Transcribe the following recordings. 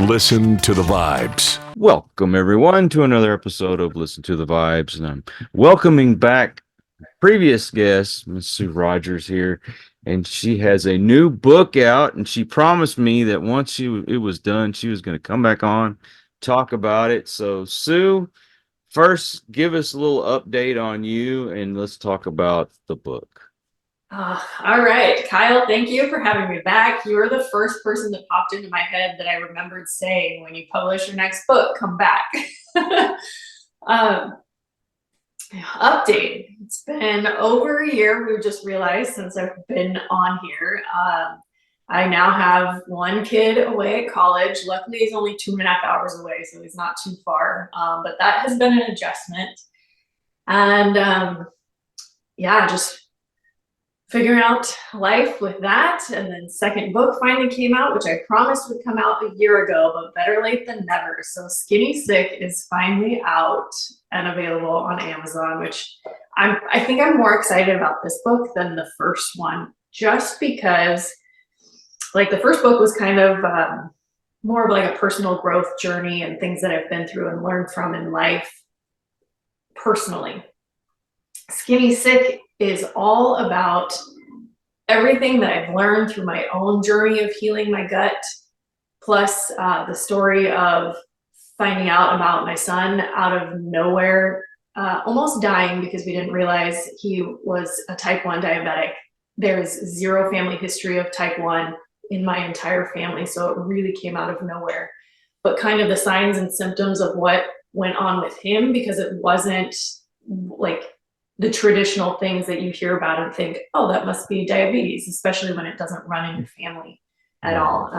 Listen to the Vibes. Welcome, everyone, to another episode of Listen to the Vibes. And I'm welcoming back previous guest, Miss Sue Rogers here. And she has a new book out. And she promised me that once it was done, she was going to come back on, talk about it. So, Sue, first, give us a little update on you and let's talk about the book. All right, Kyle, thank you for having me back. You were the first person that popped into my head that I remembered saying, when you publish your next book, come back. Update. It's been over a year, we've just realized, since I've been on here. I now have one kid away at college. Luckily, he's only 2.5 hours away, so he's not too far. But that has been an adjustment. And yeah, just figuring out life with that. And then second book finally came out, which I promised would come out a year ago, but better late than never. So Skinny Sick is finally out and available on Amazon, which I think I'm more excited about this book than the first one, just because like the first book was kind of more of like a personal growth journey and things that I've been through and learned from in life personally. Skinny Sick is all about everything that I've learned through my own journey of healing my gut, plus the story of finding out about my son out of nowhere, almost dying because we didn't realize he was a type 1 diabetic. There's zero family history of type 1 in my entire family, so it really came out of nowhere. But kind of the signs and symptoms of what went on with him, because it wasn't like the traditional things that you hear about and think, oh, that must be diabetes, especially when it doesn't run in your family at all.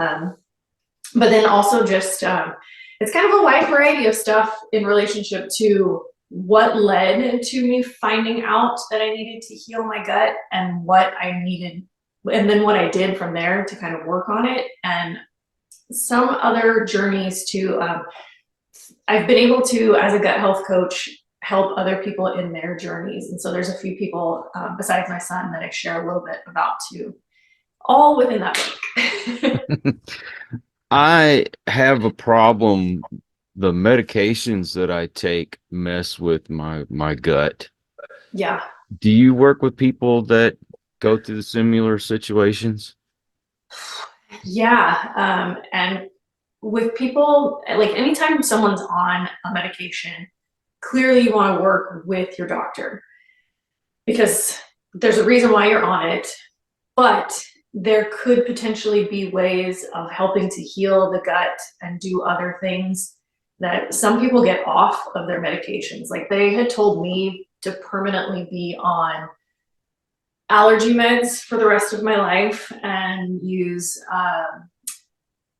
But then also just, it's kind of a wide variety of stuff in relationship to what led to me finding out that I needed to heal my gut and what I needed, and then what I did from there to kind of work on it, and some other journeys to, I've been able to, as a gut health coach, help other people in their journeys. And so there's a few people besides my son that I share a little bit about too, all within that book. I have a problem. The medications that I take mess with my gut. Yeah. Do you work with people that go through the similar situations? Yeah. And with people, like anytime someone's on a medication, clearly you want to work with your doctor, because there's a reason why you're on it, but there could potentially be ways of helping to heal the gut and do other things that some people get off of their medications. Like they had told me to permanently be on allergy meds for the rest of my life and use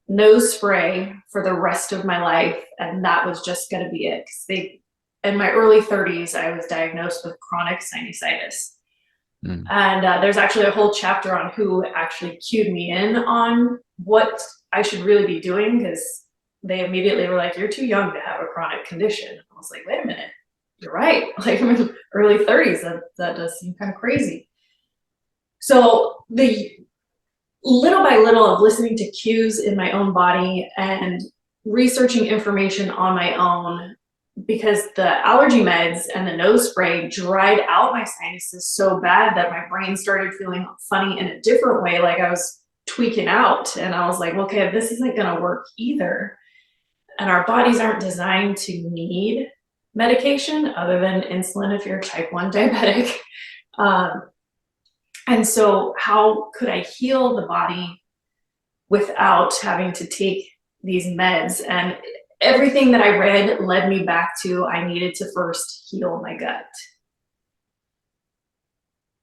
nose spray for the rest of my life, and that was just going to be it. 'Cause in my early 30s, I was diagnosed with chronic sinusitis. And there's actually a whole chapter on who actually cued me in on what I should really be doing, because they immediately were like, you're too young to have a chronic condition. I was like, wait a minute, you're right. Like I'm in early 30s, that does seem kind of crazy. So the little by little of listening to cues in my own body and researching information on my own, because the allergy meds and the nose spray dried out my sinuses so bad that my brain started feeling funny in a different way, like I was tweaking out. And I was like, okay, this isn't going to work either. And our bodies aren't designed to need medication other than insulin if you're type 1 diabetic. And so how could I heal the body without having to take these meds? And everything that I read led me back to, I needed to first heal my gut.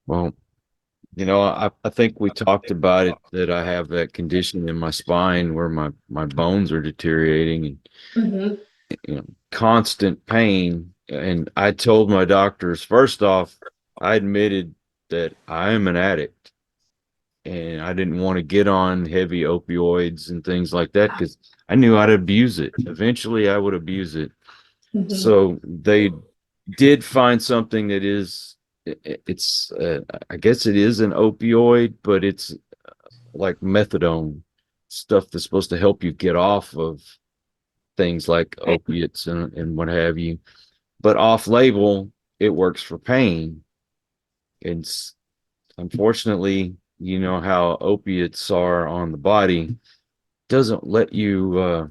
Well, I think we talked about it, that I have that condition in my spine where my bones are deteriorating and constant pain. And I told my doctors, first off, I admitted that I am an addict and I didn't want to get on heavy opioids and things like that because I knew I'd abuse it. Eventually I would abuse it. So they did find something that it's I guess it is an opioid, but it's like methadone. stuff that's supposed to help you get off of things like opiates and what have you. But off label, it works for pain. And unfortunately, you know how opiates are on the body, doesn't let you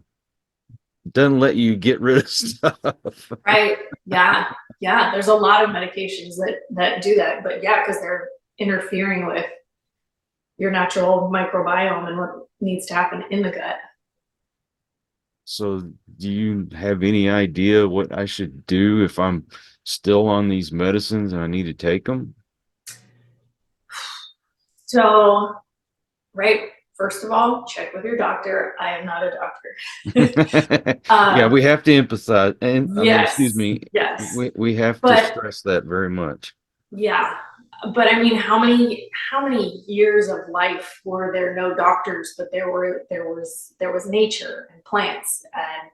get rid of stuff. Right. Yeah. Yeah. There's a lot of medications that do that, but yeah, because they're interfering with your natural microbiome and what needs to happen in the gut. So do you have any idea what I should do if I'm still on these medicines and I need to take them? So, right, first of all, check with your doctor. I am not a doctor. Yeah, we have to emphasize, and I mean, excuse Yes, me, yes. we have to But stress that very much. yeah, but I mean, how many years of life were there no doctors, but there was nature and plants and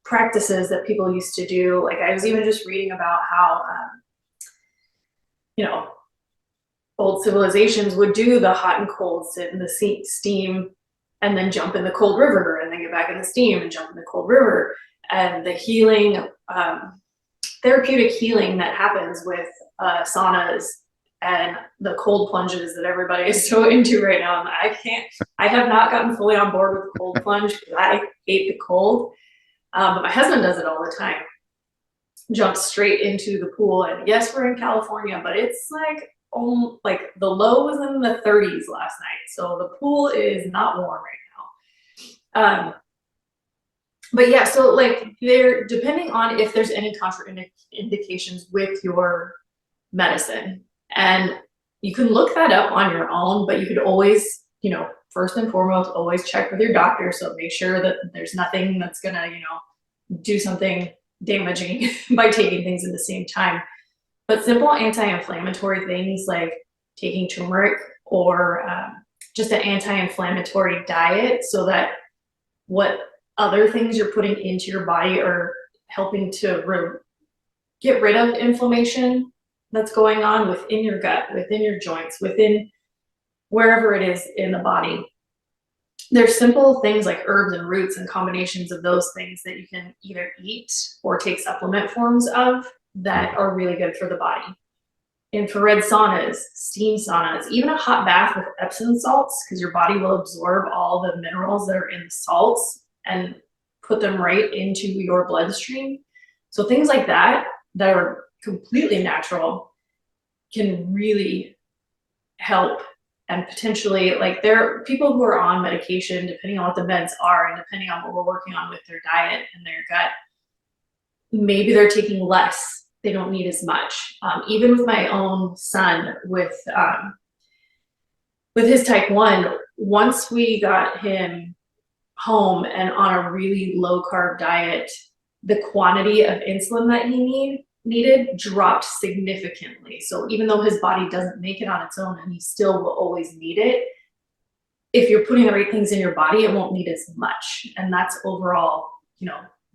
practices that people used to do. Like I was even just reading about how you know, old civilizations would do the hot and cold, sit in the steam, and then jump in the cold river, and then get back in the steam and jump in the cold river. And the healing, therapeutic healing that happens with saunas and the cold plunges that everybody is so into right now. And I have not gotten fully on board with the cold plunge because I hate the cold. But my husband does it all the time. Jumps straight into the pool. And yes, we're in California, but it's like the low was in the 30s last night. So the pool is not warm right now. But yeah, so like they're depending on if there's any contraindications with your medicine. And you can look that up on your own, but you could always, first and foremost, always check with your doctor. So make sure that there's nothing that's gonna, do something damaging by taking things at the same time. But simple anti-inflammatory things like taking turmeric or just an anti-inflammatory diet, so that what other things you're putting into your body are helping to get rid of inflammation that's going on within your gut, within your joints, within wherever it is in the body. There's simple things like herbs and roots and combinations of those things that you can either eat or take supplement forms of that are really good for the body. Infrared saunas, steam saunas, even a hot bath with Epsom salts, because your body will absorb all the minerals that are in the salts and put them right into your bloodstream. So things like that are completely natural can really help. And potentially, like, there are people who are on medication, depending on what the meds are and depending on what we're working on with their diet and their gut, maybe they're taking less. They don't need as much. Even with my own son, with his type 1, once we got him home and on a really low carb diet, the quantity of insulin that he needed dropped significantly. So even though his body doesn't make it on its own and he still will always need it, if you're putting the right things in your body, it won't need as much. And that's overall,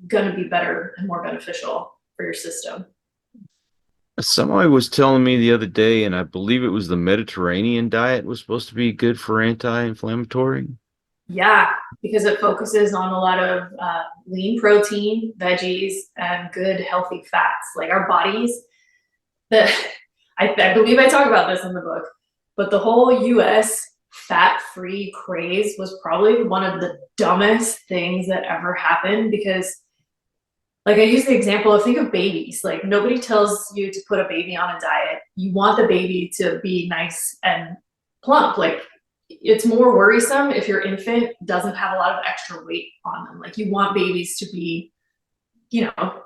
going to be better and more beneficial for your system. Somebody was telling me the other day, and I believe it was the Mediterranean diet was supposed to be good for anti-inflammatory. Yeah, because it focuses on a lot of lean protein, veggies, and good healthy fats. Like our bodies, I believe I talk about this in the book, but the whole US fat-free craze was probably one of the dumbest things that ever happened, because like I use the example of, think of babies. Like nobody tells you to put a baby on a diet. You want the baby to be nice and plump. Like it's more worrisome if your infant doesn't have a lot of extra weight on them. Like you want babies to be,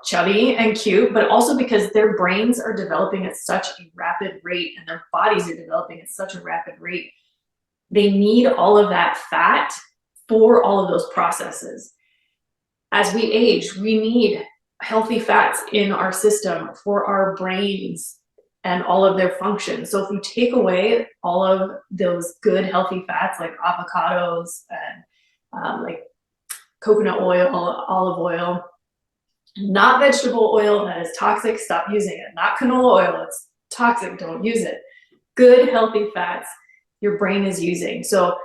chubby and cute, but also because their brains are developing at such a rapid rate and their bodies are developing at such a rapid rate. They need all of that fat for all of those processes. As we age, we need healthy fats in our system for our brains and all of their functions. So if you take away all of those good healthy fats like avocados and like coconut oil, olive oil, not vegetable oil that is toxic, stop using it. Not canola oil, it's toxic, don't use it. Good healthy fats your brain is using. So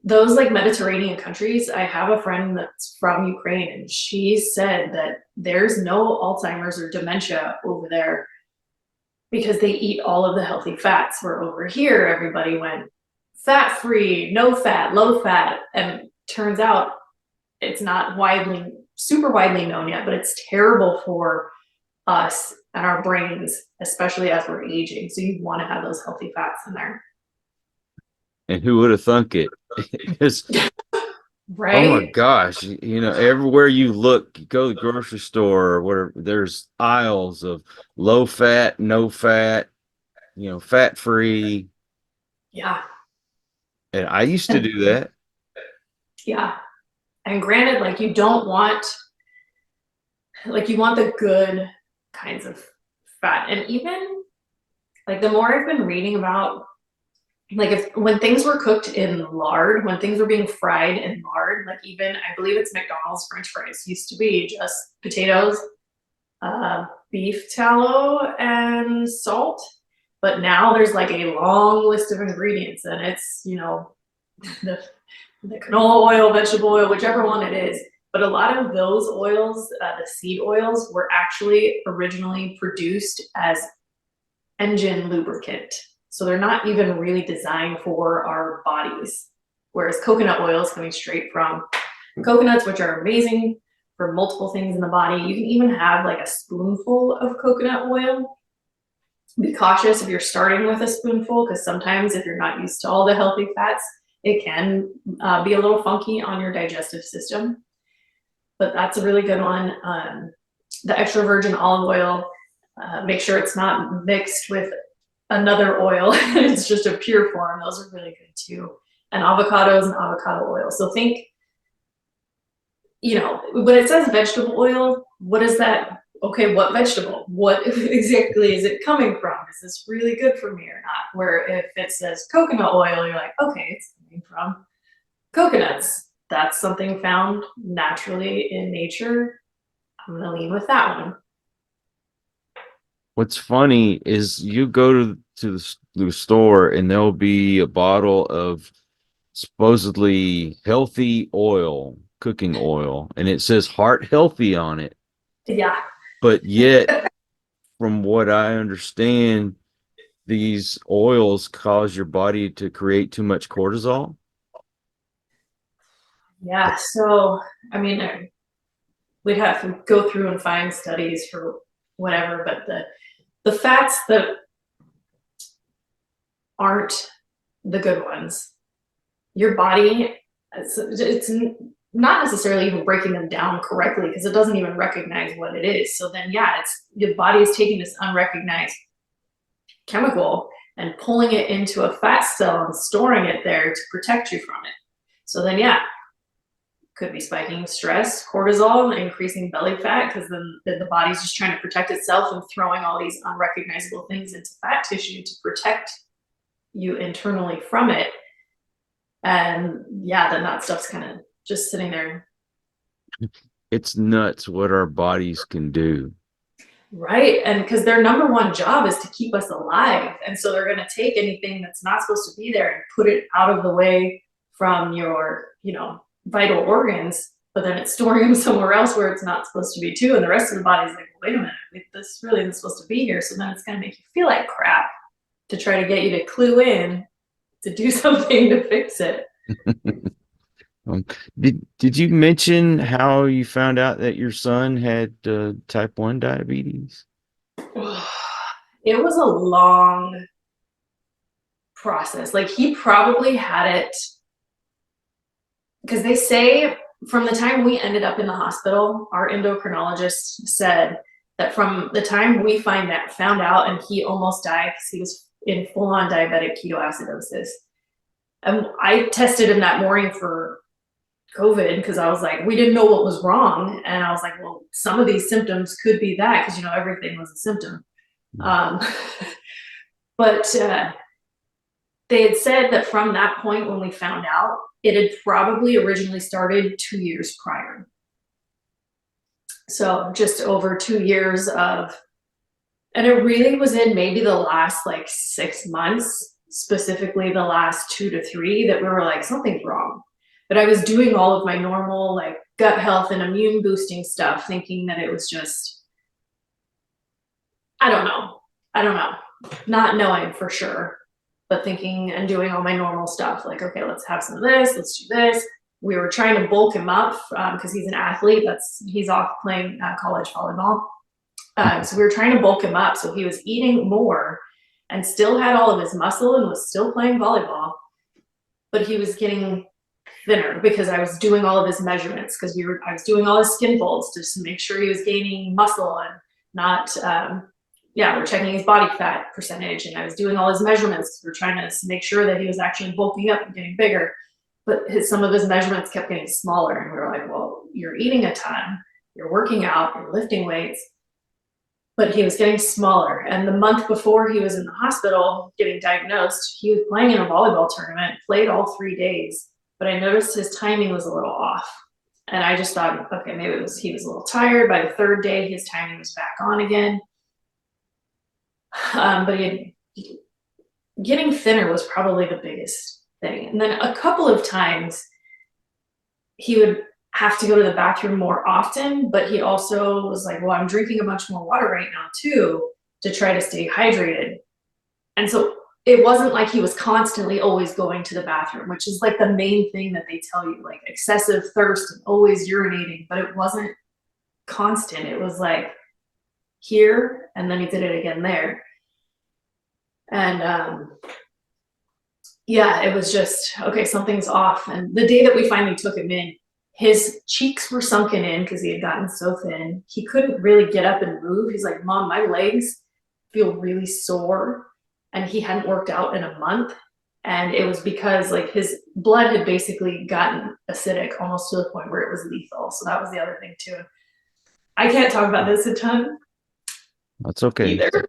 those like Mediterranean countries, I have a friend that's from Ukraine, and she said that there's no Alzheimer's or dementia over there because they eat all of the healthy fats, where over here everybody went fat free, no fat, low fat, and turns out it's not super widely known yet, but it's terrible for us and our brains, especially as we're aging. So you want to have those healthy fats in there. And who would have thunk it? Right? Oh my gosh, everywhere you look, you go to the grocery store or whatever, there's aisles of low fat, no fat, fat free. Yeah. And I used to do that. Yeah. And granted, like you don't want, like you want the good kinds of fat. And even like the more I've been reading about, like when things were cooked in lard, when things were being fried in lard, like even I believe it's McDonald's French fries used to be just potatoes, beef tallow, and salt. But now there's like a long list of ingredients, and it's the canola oil, vegetable oil, whichever one it is. But a lot of those oils, the seed oils, were actually originally produced as engine lubricant. So they're not even really designed for our bodies. Whereas coconut oil is coming straight from coconuts, which are amazing for multiple things in the body. You can even have like a spoonful of coconut oil. Be cautious if you're starting with a spoonful, because sometimes if you're not used to all the healthy fats, it can be a little funky on your digestive system. But that's a really good one. The extra virgin olive oil, make sure it's not mixed with another oil. It's just a pure form. Those are really good too. And avocados and avocado oil. So think, when it says vegetable oil, what is that? Okay, what vegetable? What exactly is it coming from? Is this really good for me or not? Where if it says coconut oil, you're like, okay, it's coming from coconuts. That's something found naturally in nature. I'm gonna lean with that one. What's funny is you go to the store and there'll be a bottle of supposedly healthy oil, cooking oil, and it says heart healthy on it. Yeah. But yet, from what I understand, these oils cause your body to create too much cortisol. Yeah. So, I mean, we'd have to go through and find studies for whatever, but the fats that aren't the good ones, your body, it's not necessarily even breaking them down correctly because it doesn't even recognize what it is. So then, yeah, it's your body is taking this unrecognized chemical and pulling it into a fat cell and storing it there to protect you from it. So then, yeah, could be spiking stress, cortisol, increasing belly fat, because then the body's just trying to protect itself and throwing all these unrecognizable things into fat tissue to protect you internally from it. And yeah, then that stuff's kind of just sitting there. It's nuts what our bodies can do. Right. And because their number one job is to keep us alive. And so they're going to take anything that's not supposed to be there and put it out of the way from your, vital organs, but then it's storing them somewhere else where it's not supposed to be too. And the rest of the body's like, well, wait a minute, this really isn't supposed to be here. So then it's going to make you feel like crap to try to get you to clue in to do something to fix it. Did you mention how you found out that your son had type 1 diabetes? It was a long process. Like he probably had it because they say from the time we ended up in the hospital, our endocrinologist said that from the time we found out, and he almost died because he was in full-on diabetic ketoacidosis. And I tested him that morning for COVID because I was like, we didn't know what was wrong. And I was like, well, some of these symptoms could be that because, everything was a symptom. But they had said that from that point when we found out, it had probably originally started 2 years prior. So just over 2 years of, and it really was in maybe the last like 6 months specifically the last 2 to 3 that we were like, something's wrong. But I was doing all of my normal like gut health and immune boosting stuff, thinking that it was just, I don't know, not knowing for sure, but thinking and doing all my normal stuff. Like, okay, let's have some of this, let's do this. We were trying to bulk him up because he's an athlete. He's off playing college volleyball. So we were trying to bulk him up. So he was eating more and still had all of his muscle and was still playing volleyball, but he was getting thinner because I was doing all of his measurements, because I was doing all his skin folds just to make sure he was gaining muscle and not, we're checking his body fat percentage, and I was doing all his measurements. We're trying to make sure that he was actually bulking up and getting bigger, but some of his measurements kept getting smaller, and we were like, well, you're eating a ton, you're working out, you're lifting weights, but he was getting smaller. And the month before he was in the hospital getting diagnosed, he was playing in a volleyball tournament, played all 3 days, but I noticed his timing was a little off. And I just thought, okay, maybe he was a little tired. By the 3rd day, his timing was back on again. But getting thinner was probably the biggest thing. And then a couple of times he would have to go to the bathroom more often, but he also was like, well, I'm drinking a bunch more water right now too, to try to stay hydrated. And so it wasn't like he was constantly always going to the bathroom, which is like the main thing that they tell you, like excessive thirst and always urinating, but it wasn't constant. It was like here, and then he did it again there. And it was just, okay, something's off. And the day that we finally took him in, his cheeks were sunken in because he had gotten so thin. He couldn't really get up and move. He's like, Mom, my legs feel really sore. And he hadn't worked out in a month. And it was because like his blood had basically gotten acidic almost to the point where it was lethal. So that was the other thing too. I can't talk about this a ton. That's okay. Either.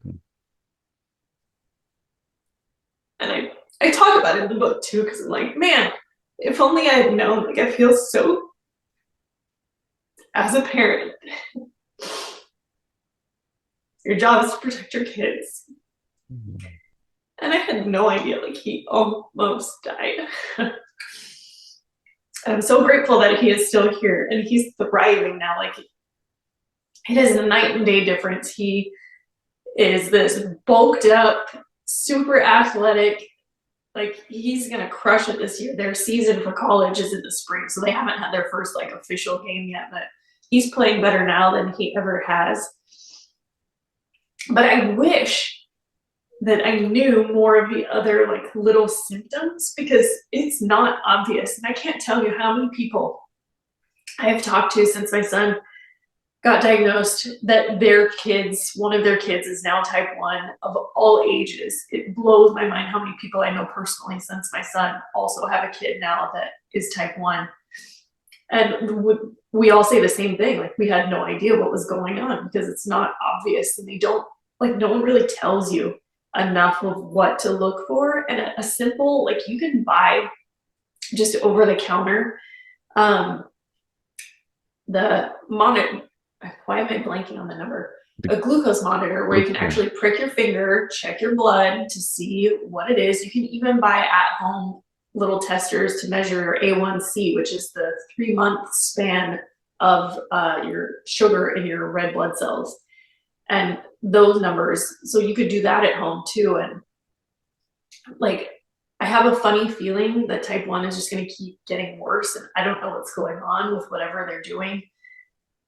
And I talk about it in the book too, because I'm like, man, if only I had known. Like, I feel so, as a parent, your job is to protect your kids. Mm-hmm. And I had no idea, like, he almost died. And I'm so grateful that he is still here and he's thriving now. Like, it is a night and day difference. He is this bulked up, super athletic, like, he's gonna crush it this year. Their season for college is in the spring, so they haven't had their first like official game yet, but he's playing better now than he ever has. But I wish that I knew more of the other like little symptoms, because it's not obvious. And I can't tell you how many people I have talked to since my son got diagnosed that one of their kids is now type 1 of all ages. It blows my mind how many people I know personally since my son also have a kid now that is type 1. And we all say the same thing, like, we had no idea what was going on because it's not obvious, and they don't, like, no one really tells you enough of what to look for. And a simple, like, you can buy just over the counter the monitor. Why am I blanking on the number? A glucose monitor where you can actually prick your finger, check your blood to see what it is. You can even buy at home little testers to measure your A1C, which is the 3-month span of your sugar in your red blood cells. And those numbers, so you could do that at home too. And like, I have a funny feeling that type 1 is just going to keep getting worse. And I don't know what's going on with whatever they're doing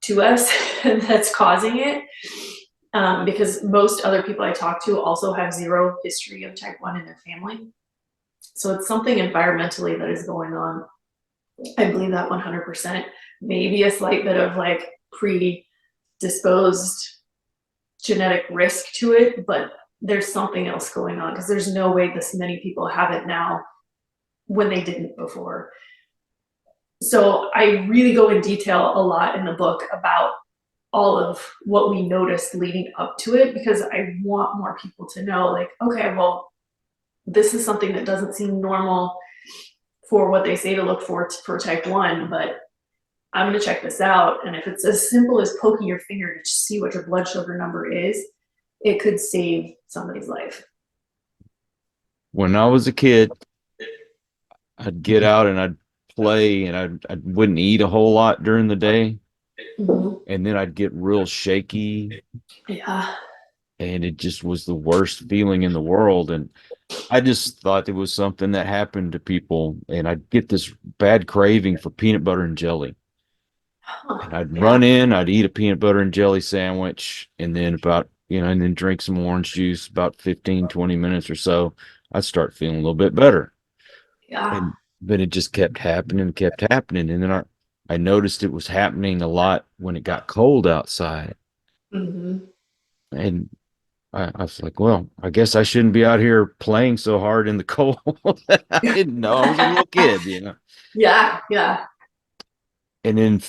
to us that's causing it, because most other people I talk to also have zero history of type 1 in their family. So it's something environmentally that is going on. I believe that 100%. Maybe a slight bit of like predisposed genetic risk to it, but there's something else going on, because there's no way this many people have it now when they didn't before. So I really go in detail a lot in the book about all of what we noticed leading up to it, because I want more people to know, like, okay, well, this is something that doesn't seem normal for what they say to look for type 1, but I'm going to check this out. And if it's as simple as poking your finger to see what your blood sugar number is, it could save somebody's life. When I was a kid, I'd get out and I'd play and I wouldn't eat a whole lot during the day. Mhm. And then I'd get real shaky Yeah. and it just was the worst feeling in the world. And I just thought it was something that happened to people. And I'd get this bad craving for peanut butter and jelly. Huh. And I'd Yeah. run in, I'd eat a peanut butter and jelly sandwich, and then and then drink some orange juice about 15, 20 minutes or so. I'd start feeling a little bit better. Yeah. And but it just kept happening, kept happening. And then I noticed it was happening a lot when it got cold outside. Hmm. And I was like, well, I guess I shouldn't be out here playing so hard in the cold. I didn't know. I was a little kid. Yeah. Yeah. And then,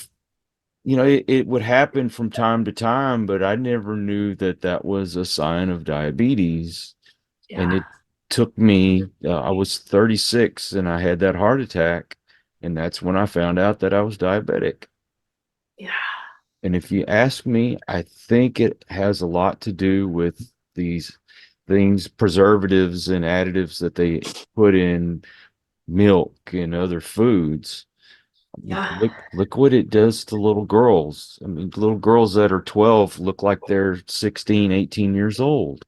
it would happen from time to time, but I never knew that that was a sign of diabetes. And Yeah. it took me, I was 36 and I had that heart attack. And that's when I found out that I was diabetic. Yeah. And if you ask me, I think it has a lot to do with these things, preservatives and additives that they put in milk and other foods. I mean, Yeah. look what it does to little girls. I mean, little girls that are 12 look like they're 16, 18 years old.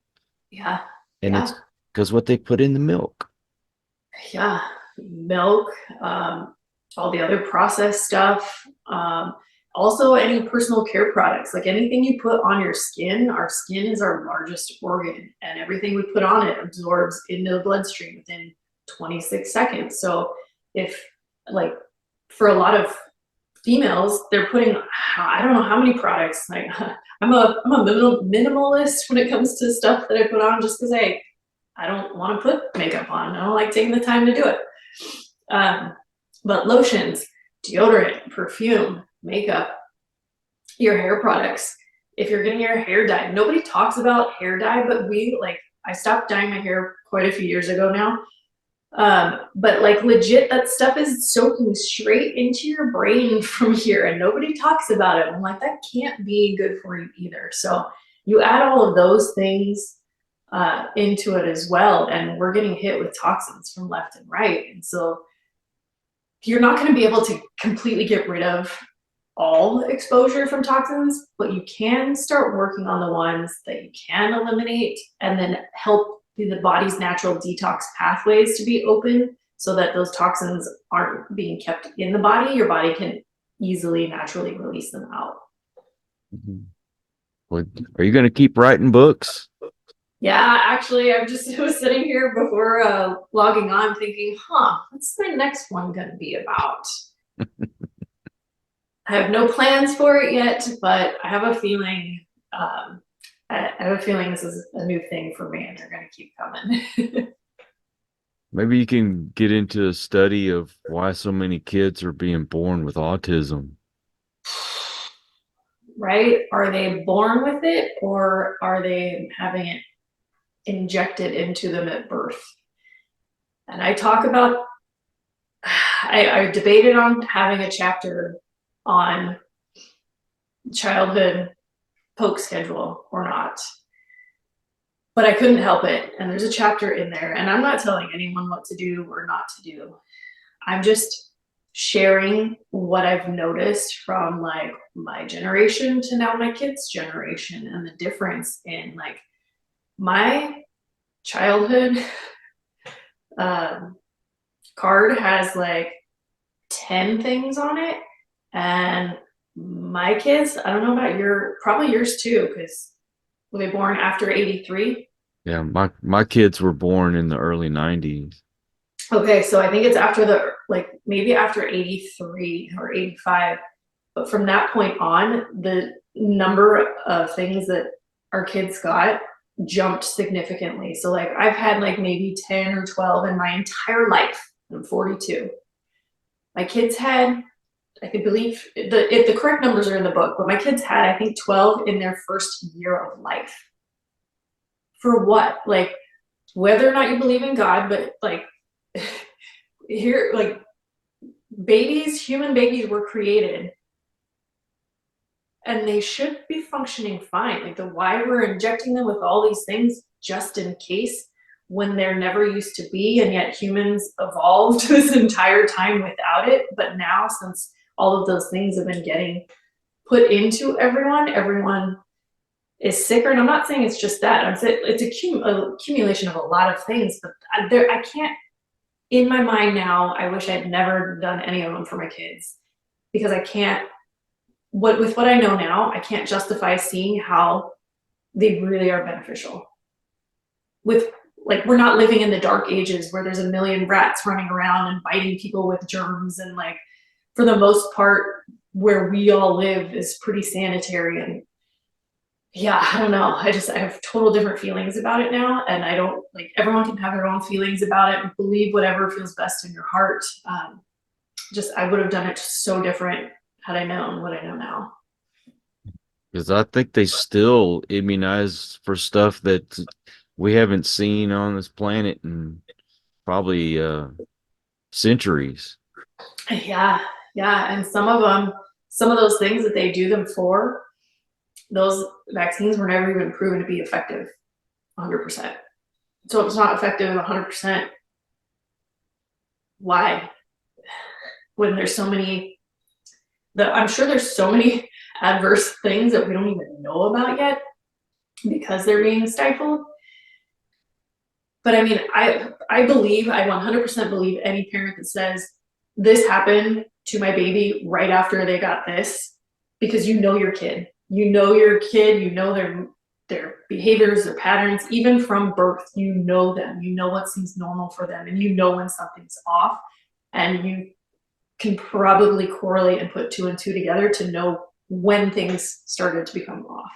Yeah. And Yeah. it's because what they put in the milk. Yeah. Milk, all the other processed stuff. Also any personal care products, like anything you put on your skin. Our skin is our largest organ, and everything we put on it absorbs into the bloodstream within 26 seconds. So if, like, for a lot of females, they're putting, I don't know how many products. Like, I'm a minimalist when it comes to stuff that I put on, just because I don't want to put makeup on. I don't like taking the time to do it. Um, but lotions, deodorant, perfume, makeup, your hair products. If you're getting your hair dyed, nobody talks about hair dye, but I stopped dyeing my hair quite a few years ago now. But like legit, that stuff is soaking straight into your brain from here, and nobody talks about it. I'm like, that can't be good for you either. So you add all of those things into it as well, and we're getting hit with toxins from left and right. And so you're not going to be able to completely get rid of all exposure from toxins, but you can start working on the ones that you can eliminate and then help the body's natural detox pathways to be open so that those toxins aren't being kept in the body. Your body can easily, naturally release them out. Mhm. Well, are you going to keep writing books? Yeah, actually, I was sitting here before logging on thinking, what's the next one going to be about? I have no plans for it yet, but I have a feeling this is a new thing for me, and they're going to keep coming. Maybe you can get into a study of why so many kids are being born with autism. Right? Are they born with it, or are they having it injected into them at birth? And I talk about, I debated on having a chapter on childhood poke schedule or not, but I couldn't help it. And there's a chapter in there, and I'm not telling anyone what to do or not to do. I'm just sharing what I've noticed from like my generation to now my kids' generation, and the difference in like my childhood card has like 10 things on it, and my kids, I don't know about probably yours too, because were they born after 83? Yeah, my kids were born in the early 90s. Okay, so I think it's after maybe after 83 or 85. But from that point on, the number of things that our kids got jumped significantly. So like I've had like maybe 10 or 12 in my entire life. I'm 42. My kids had, I can believe if the correct numbers are in the book, but my kids had, I think, 12 in their first year of life. For what? Like, whether or not you believe in God, but like here, like human babies were created and they should be functioning fine. Like, why we're injecting them with all these things just in case when there never used to be, and yet humans evolved this entire time without it. But now, since all of those things have been getting put into everyone is sicker. And I'm not saying it's just that. I'm saying it's a accumulation of a lot of things. But I can't, in my mind now, I wish I'd never done any of them for my kids, because I can't, with what I know now, I can't justify seeing how they really are beneficial. With, like, we're not living in the dark ages where there's a million rats running around and biting people with germs, and like, for the most part, where we all live is pretty sanitary. And yeah, I don't know. I have total different feelings about it now. And I don't, like, everyone can have their own feelings about it and believe whatever feels best in your heart. I would have done it so different had I known what I know now. Because I think they still immunize for stuff that we haven't seen on this planet in probably centuries. Yeah. And some of those things that they do them for, those vaccines were never even proven to be effective 100%. So if it's not effective 100%, why? When there's so many, I'm sure there's so many adverse things that we don't even know about yet because they're being stifled. But I mean, I 100% believe any parent that says this happened to my baby right after they got this, because you know your kid. You know their behaviors, their patterns, even from birth. You know them. You know what seems normal for them, and you know when something's off, and you can probably correlate and put 2 and 2 together to know when things started to become off.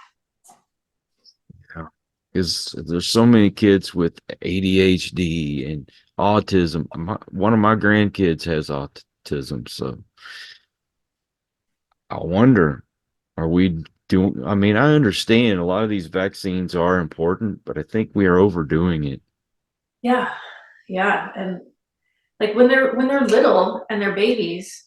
Yeah, because there's so many kids with ADHD and autism. One of my grandkids has autism, so I wonder, are we doing? I mean, I understand a lot of these vaccines are important, but I think we are overdoing it. Yeah, and like when they're little and they're babies,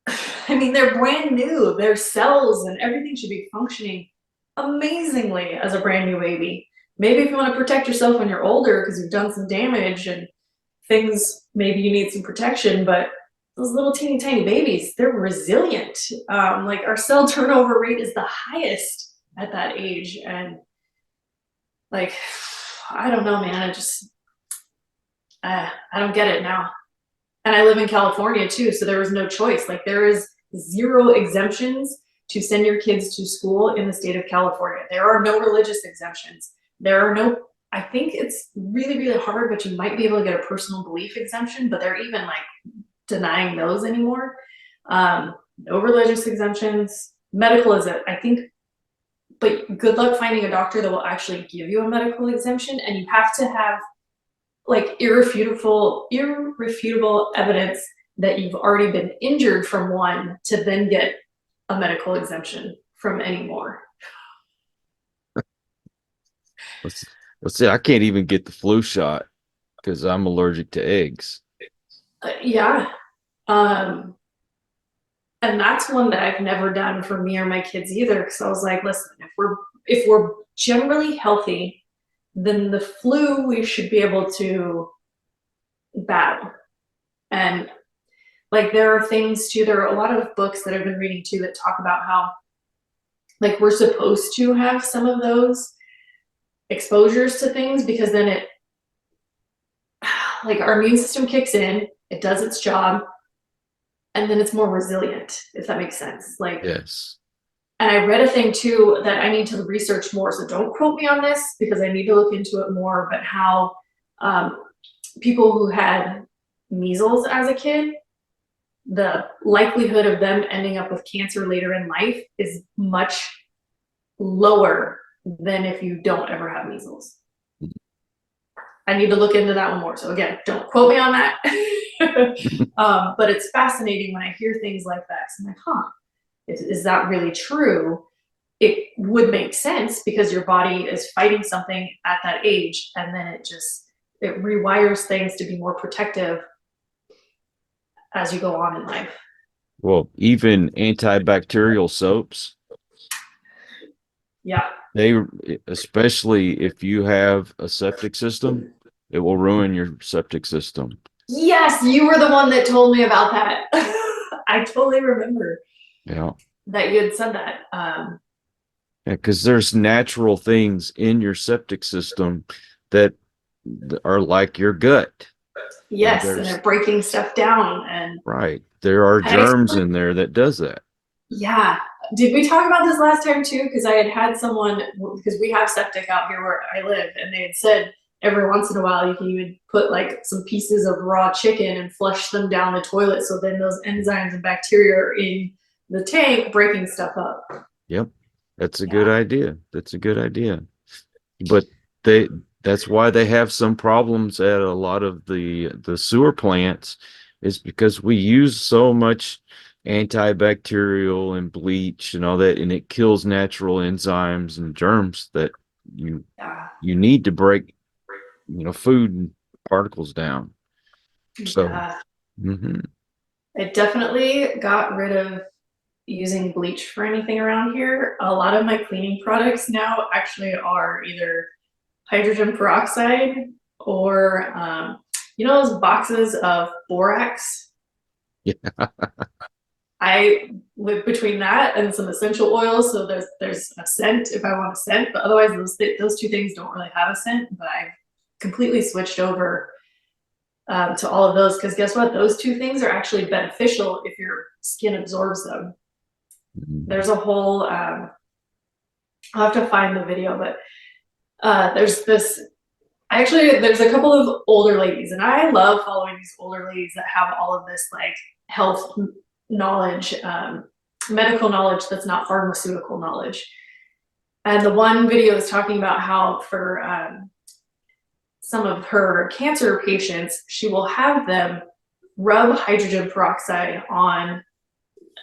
I mean, they're brand new. Their cells and everything should be functioning amazingly as a brand new baby. Maybe if you want to protect yourself when you're older because you've done some damage and things, maybe you need some protection, but those little teeny tiny babies, they're resilient. Like, our cell turnover rate is the highest at that age. And like, I don't know, man. I don't get it now. And I live in California too, so there was no choice. Like, there is 0 exemptions to send your kids to school in the state of California. There are no religious exemptions. I think it's really, really hard, but you might be able to get a personal belief exemption, but they're even like denying those anymore. No religious exemptions. Medical is I think, but good luck finding a doctor that will actually give you a medical exemption, and you have to have like irrefutable evidence that you've already been injured from one to then get a medical exemption from any more. Let's see. I can't even get the flu shot because I'm allergic to eggs. Yeah. And that's one that I've never done for me or my kids either, because I was like, listen, if we're generally healthy, then the flu we should be able to battle. And like, there are a lot of books that I've been reading too that talk about how, like, we're supposed to have some of those exposures to things, because then it, like, our immune system kicks in, it does its job, and then it's more resilient, if that makes sense. Like, Yes. and I read a thing too that I need to research more, so don't quote me on this because I need to look into it more, but how people who had measles as a kid, the likelihood of them ending up with cancer later in life is much lower than if you don't ever have measles. I need to look into that one more. So again, don't quote me on that. But it's fascinating when I hear things like that. So I'm like, is that really true? It would make sense because your body is fighting something at that age, and then it rewires things to be more protective as you go on in life. Well, even antibacterial soaps. Yeah. They, especially if you have a septic system, it will ruin your septic system. Yes, you were the one that told me about that. I totally remember Yeah. that you had said that. Yeah, because there's natural things in your septic system that are like your gut. And Yes, and they're breaking stuff down. And right. There are I germs in there that does that. yeah. Did we talk about this last time too? Because I had someone, because we have septic out here where I live, and they had said every once in a while you can even put like some pieces of raw chicken and flush them down the toilet. So then those enzymes and bacteria are in the tank breaking stuff up. Yep. That's a good idea. That's a good idea. But they that's why they have some problems at a lot of the sewer plants is because we use so much antibacterial and bleach and all that, and it kills natural enzymes and germs that you Yeah. you need to break, food particles down. So, Yeah. mhm. It definitely got rid of using bleach for anything around here. A lot of my cleaning products now actually are either hydrogen peroxide or those boxes of borax. Yeah. I live between that and some essential oils, so there's a scent if I want a scent, but otherwise those two things don't really have a scent. But I've completely switched over to all of those because guess what? Those two things are actually beneficial if your skin absorbs them. There's a whole I'll have to find the video, but there's a couple of older ladies, and I love following these older ladies that have all of this like health knowledge, medical knowledge that's not pharmaceutical knowledge. And the one video is talking about how for some of her cancer patients, she will have them rub hydrogen peroxide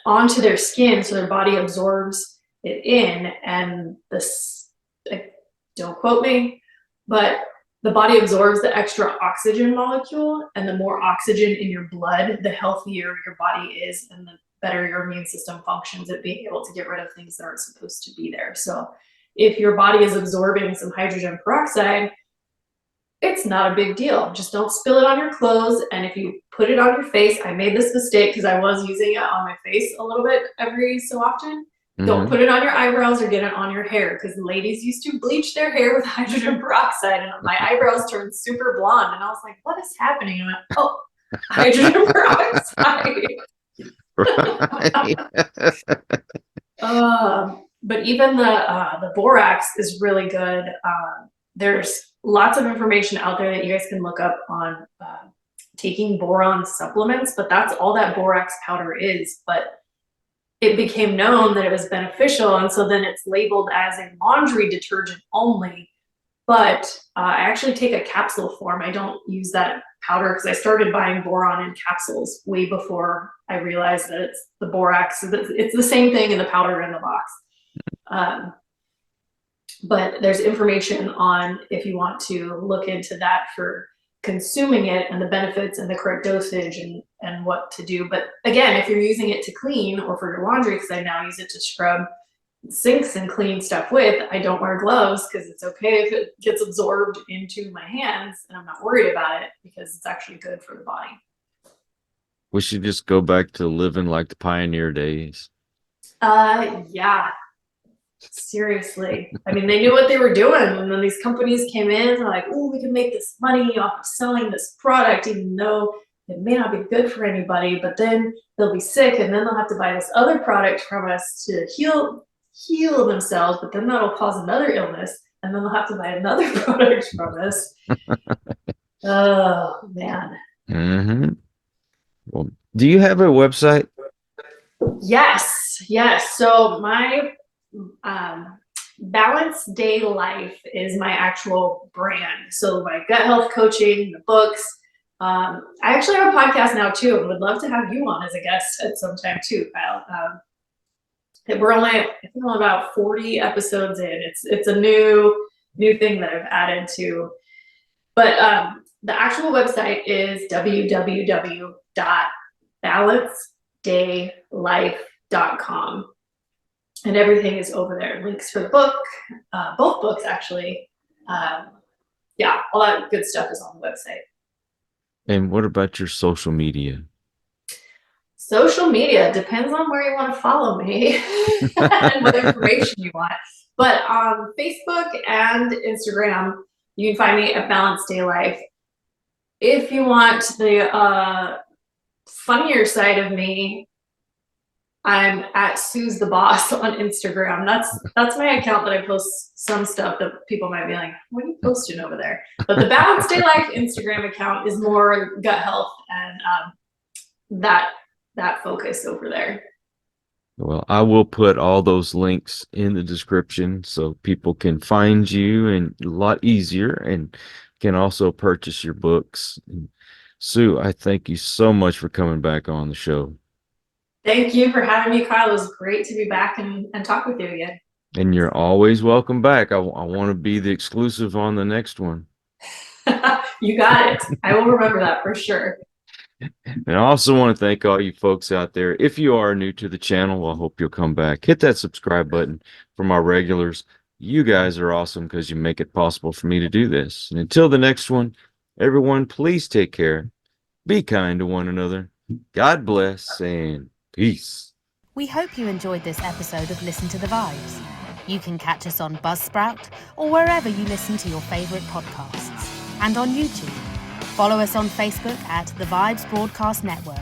onto their skin so their body absorbs it in, and this, like, don't quote me, but the body absorbs the extra oxygen molecule, and the more oxygen in your blood, the healthier your body is and the better your immune system functions at being able to get rid of things that aren't supposed to be there. So if your body is absorbing some hydrogen peroxide, it's not a big deal. Just don't spill it on your clothes. And if you put it on your face, I made this mistake because I was using it on my face a little bit every so often. Don't put it on your eyebrows or get it on your hair, because ladies used to bleach their hair with hydrogen peroxide and my eyebrows turned super blonde. And I was like, what is happening? And I went, oh, hydrogen peroxide. But even the borax is really good. There's lots of information out there that you guys can look up on taking boron supplements, but that's all that borax powder is. But it became known that it was beneficial, and so then it's labeled as a laundry detergent only. But I actually take a capsule form. I don't use that powder because I started buying boron in capsules way before I realized that it's the borax. It's the same thing in the powder in the box. But there's information on if you want to look into that for consuming it and the benefits and the correct dosage and what to do. But again, if you're using it to clean or for your laundry, because I now use it to scrub sinks and clean stuff with, I don't wear gloves because it's okay if it gets absorbed into my hands and I'm not worried about it because it's actually good for the body. We should just go back to living like the pioneer days. Yeah. Seriously. I mean, they knew what they were doing, and then these companies came in and they're like, oh, we can make this money off of selling this product, even though it may not be good for anybody, but then they'll be sick and then they'll have to buy this other product from us to heal themselves, but then that'll cause another illness, and then they'll have to buy another product from us. Oh man. Mm-hmm. Well, do you have a website? Yes. So my Balanced Day Life is my actual brand. So my gut health coaching, the books. I actually have a podcast now too, and would love to have you on as a guest at some time too, Kyle. We're only about 40 episodes in. It's a new thing that I've added to. But the actual website is www.balancedaylife.com. and everything is over there. Links for the book, both books actually. Yeah, all that good stuff is on the website. And what about your social media? Social media depends on where you want to follow me and what information you want. But on Facebook and Instagram, you can find me at Balanced Day Life. If you want the funnier side of me, I'm at Sue's the Boss on Instagram. That's my account that I post some stuff that people might be like, what are you posting over there? But the Balanced Day Life Instagram account is more gut health and that focus over there. Well, I will put all those links in the description so people can find you and a lot easier and can also purchase your books. And Sue, I thank you so much for coming back on the show. Thank you for having me, Kyle. It was great to be back and talk with you again. And you're always welcome back. I want to be the exclusive on the next one. You got it. I will remember that for sure. And I also want to thank all you folks out there. If you are new to the channel, I hope you'll come back. Hit that subscribe button for my regulars. You guys are awesome because you make it possible for me to do this. And until the next one, everyone, please take care. Be kind to one another. God bless and peace. We hope you enjoyed this episode of Listen to the Vibes. You can catch us on Buzzsprout or wherever you listen to your favorite podcasts, and on YouTube. Follow us on Facebook at The Vibes Broadcast Network